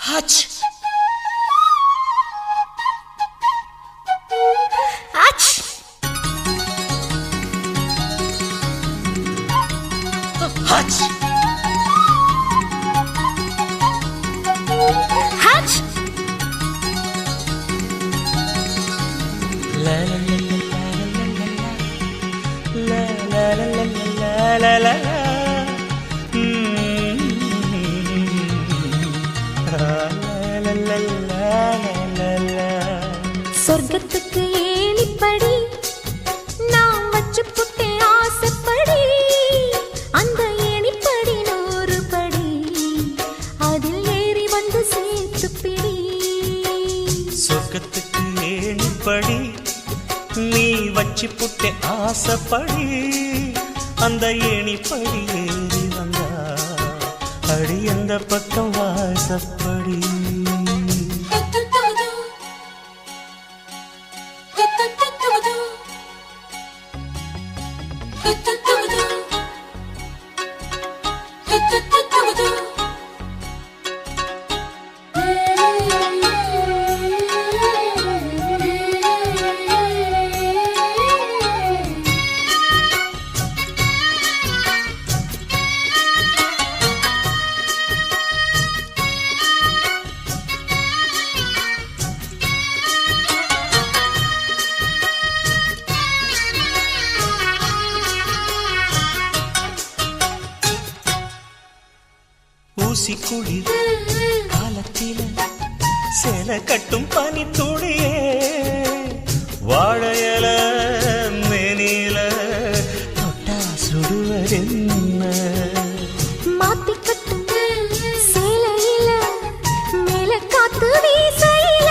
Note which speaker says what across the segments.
Speaker 1: Hach.
Speaker 2: Hach.
Speaker 1: Hach.
Speaker 2: Hach.
Speaker 1: La la la la la la la la la la.
Speaker 2: சொர்க்கத்துக்கு ஏணிப்படி நான் வச்சு புட்டே ஆசைப்படி அந்த ஏணிப்படி 100 படி அதில் ஏறி வந்து சேர்த்து பிடி.
Speaker 1: சொர்க்கத்துக்கு ஏணிப்படி நீ வச்சு புட்டே ஆசைப்படி அந்த ஏணிப்படி ஏறி வந்தா அடி அந்த பக்கம் வாசப்படி. ஊசி குளிர் காலத்தில சேல கட்டும் பனி துளியே வாழையல மேனில தொட்டா சுடுவதென்ன
Speaker 2: மாத்தி கட்டும் சேலையில மேல காத்து வீசையில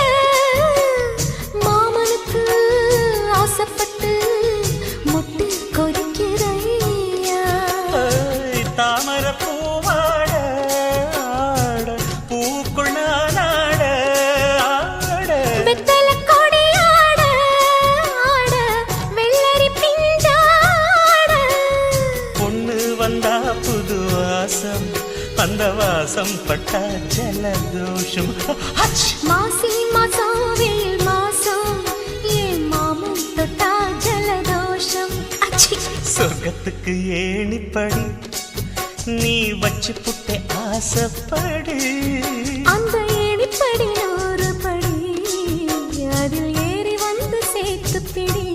Speaker 2: மாமனுக்கு ஆசைப்பட்டு முட்டு கொதிக்கிறையா.
Speaker 1: தாமர புது வாசம் அந்த வாசம் பட்டா ஜலதோஷம்.
Speaker 2: மாசி மாசம் வெயில் மாசம் ஏன் மாமன் தொட்டா ஜலதோஷம்.
Speaker 1: சொர்க்கத்துக்கு ஏணிப்படி நீ வச்சு புட்டே ஆசைப்படி
Speaker 2: அந்த ஏணிப்படி 100 படி அதில் ஏறி வந்து சேர்த்து பிடி.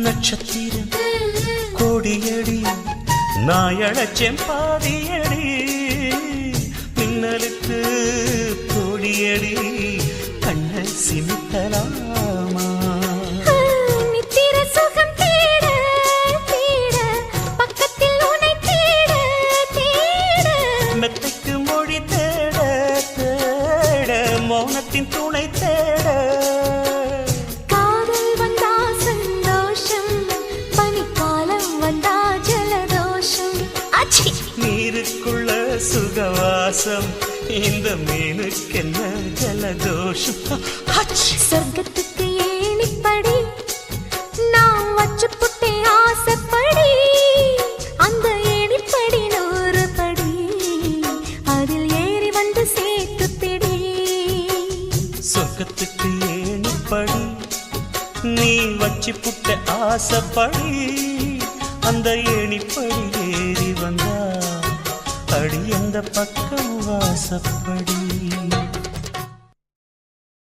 Speaker 1: நட்சத்திரம் கோடியடி நாயழச்சேன் பாதியடி மின்னலுக்கு கோடியடி கண்ண சிமித்தலாமா.
Speaker 2: நித்திர சுகம் தேட தேட பக்கத்தில் உன்னை தேட தேட
Speaker 1: மெத்தைக்கு மொழி தேட தேட மௌனத்தின் துணை தேட நீருக்குள்ள சுகவாசம் இந்த மீனுக்கென்ன ஜலதோஷம்.
Speaker 2: சொர்க்கத்துக்கு ஏணிப்படி நான் வச்சு புட்டே ஆசைப்படி அந்த ஏணிப்படி 100 படி அதில் ஏறி வந்து சேர்த்து பிடி.
Speaker 1: சொர்க்கத்துக்கு ஏணிப்படி நீ வச்சு புட்டே ஆசைப்படி அந்த ஏணிப்படி ஏறி வந்தா அடி அந்த பக்கம் வாசப்படி.